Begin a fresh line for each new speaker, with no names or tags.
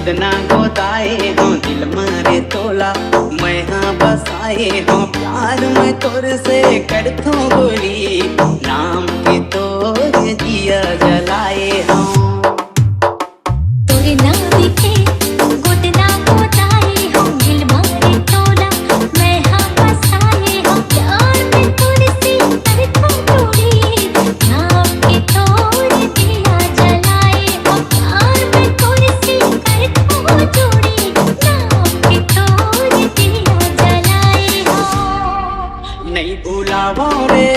गोदना गोदाए हो दिल मारे तोला मैं हाँ बसाए हो प्यार मैं तोर से करथो गोरी नाम के तोर दिया जलाए हो
तोरे नाम के गोदना गोदाए हो दिल मारे तोला मैं हाँ बसाए हो प्यार में तोर से करथो गोरी नाम के तोर दिया जलाए हो प्यार में तोर से करथो जोड़ी नाम के तोर दिया जलाए हो
नहीं भूलावो रे